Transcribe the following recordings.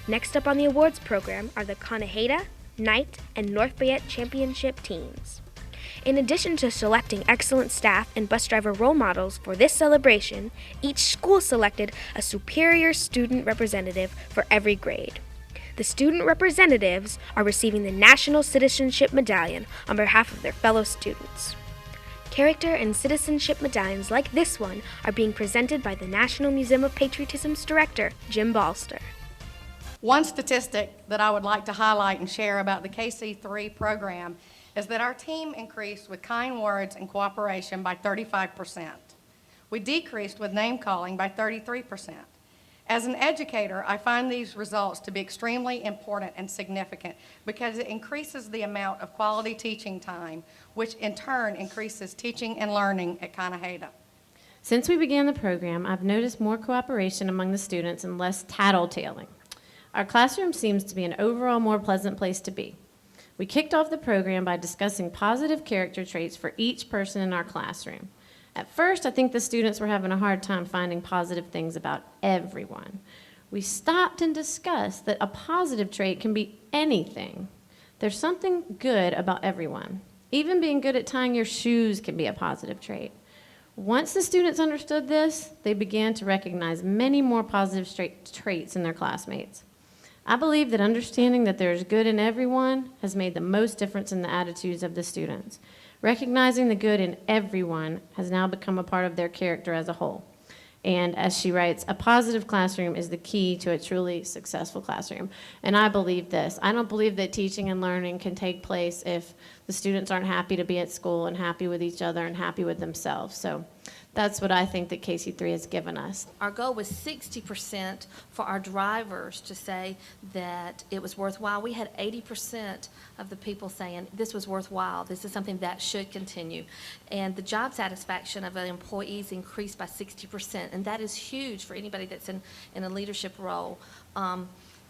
Next up on the awards program are the Conaheda, Knight, and North Fayette Championship teams. In addition to selecting excellent staff and bus driver role models for this celebration, each school selected a superior student representative for every grade. The student representatives are receiving the National Citizenship Medallion on behalf of their fellow students. Character and citizenship medallions like this one are being presented by the National Museum of Patriotism's director, Jim Balster. One statistic that I would like to highlight and share about the KC3 program is that our team increased with kind words and cooperation by 35%. We decreased with name-calling by 33%. As an educator, I find these results to be extremely important and significant because it increases the amount of quality teaching time, which in turn increases teaching and learning at Conaheda. Since we began the program, I've noticed more cooperation among the students and less tattletaling. Our classroom seems to be an overall more pleasant place to be. We kicked off the program by discussing positive character traits for each person in our classroom. At first, I think the students were having a hard time finding positive things about everyone. We stopped and discussed that a positive trait can be anything. There's something good about everyone. Even being good at tying your shoes can be a positive trait. Once the students understood this, they began to recognize many more positive traits in their classmates. I believe that understanding that there is good in everyone has made the most difference in the attitudes of the students. Recognizing the good in everyone has now become a part of their character as a whole. And as she writes, a positive classroom is the key to a truly successful classroom. And I believe this. I don't believe that teaching and learning can take place if the students aren't happy to be at school and happy with each other and happy with themselves. So that's what I think that KC3 has given us. Our goal was 60% for our drivers to say that it was worthwhile. We had 80% of the people saying this was worthwhile. This is something that should continue. And the job satisfaction of the employees increased by 60%, and that is huge for anybody that's in a leadership role.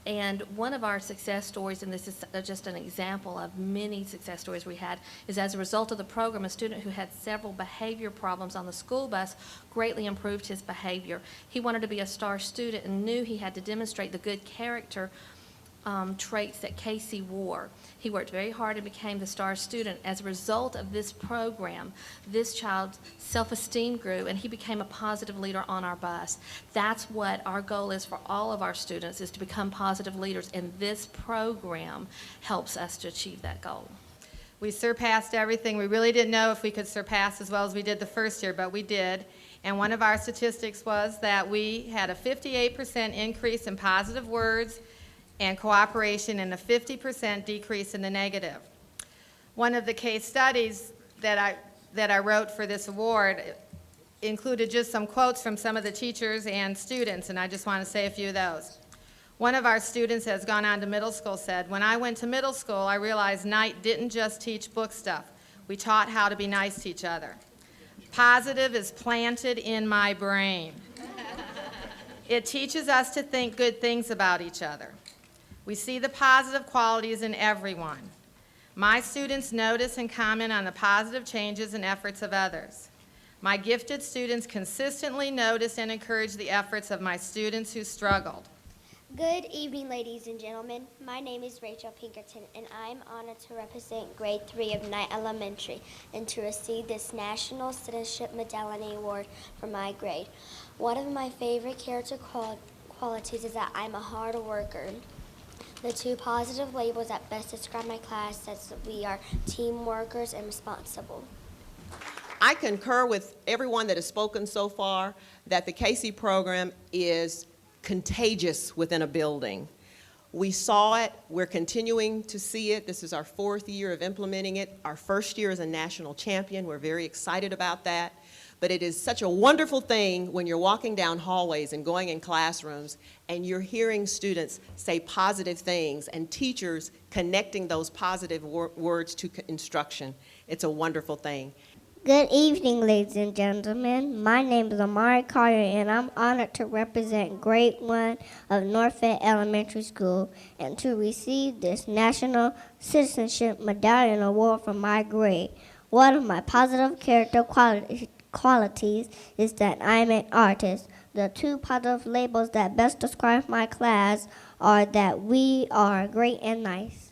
And one of our success stories, and this is just an example of many success stories we had, is as a result of the program, a student who had several behavior problems on the school bus greatly improved his behavior. He wanted to be a star student and knew he had to demonstrate the good character traits that Casey wore. He worked very hard and became the star student. As a result of this program, this child's self-esteem grew and he became a positive leader on our bus. That's what our goal is for all of our students, is to become positive leaders, and this program helps us to achieve that goal. We surpassed everything. We really didn't know if we could surpass as well as we did the first year, but we did. And one of our statistics was that we had a 58% increase in positive words and cooperation, and a 50% decrease in the negative. One of the case studies that I wrote for this award included just some quotes from some of the teachers and students, and I just want to say a few of those. One of our students has gone on to middle school said, "When I went to middle school, I realized Knight didn't just teach book stuff. We taught how to be nice to each other. Positive is planted in my brain. It teaches us to think good things about each other. We see the positive qualities in everyone. My students notice and comment on the positive changes and efforts of others. My gifted students consistently notice and encourage the efforts of my students who struggled." Good evening, ladies and gentlemen. My name is Rachel Pinkerton, and I'm honored to represent grade 3 of Knight Elementary and to receive this National Citizenship Medallion Award for my grade. One of my favorite character qualities is that I'm a hard worker. The two positive labels that best describe my class says that we are team workers and responsible. I concur with everyone that has spoken so far that the Casey program is contagious within a building. We saw it, we're continuing to see it. This is our 4th year of implementing it. Our first year as a national champion. We're very excited about that. But it is such a wonderful thing when you're walking down hallways and going in classrooms and you're hearing students say positive things and teachers connecting those positive words to instruction. It's a wonderful thing. Good evening, ladies and gentlemen. My name is Amari Collier, and I'm honored to represent grade 1 of North Fayette Elementary School and to receive this National Citizenship Medallion Award for my grade. One of my positive character qualities is that I'm an artist. The two positive labels that best describe my class are that we are great and nice.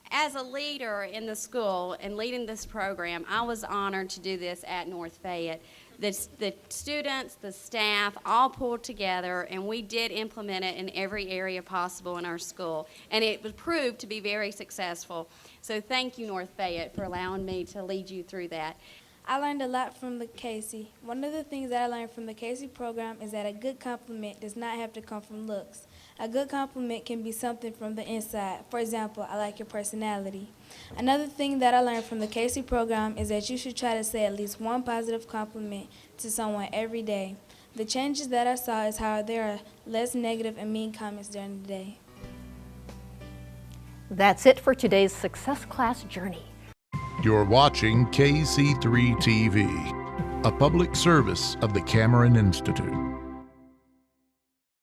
As a leader in the school and leading this program, I was honored to do this at North Fayette. The students, the staff, all pulled together, and we did implement it in every area possible in our school. And it was proved to be very successful. So thank you, North Fayette, for allowing me to lead you through that. I learned a lot from the Casey. One of the things that I learned from the Casey program is that a good compliment does not have to come from looks. A good compliment can be something from the inside. For example, I like your personality. Another thing that I learned from the Casey program is that you should try to say at least one positive compliment to someone every day. The changes that I saw is how there are less negative and mean comments during the day. That's it for today's Success Class Journey. You're watching KC3 TV, a public service of the Cameron Institute.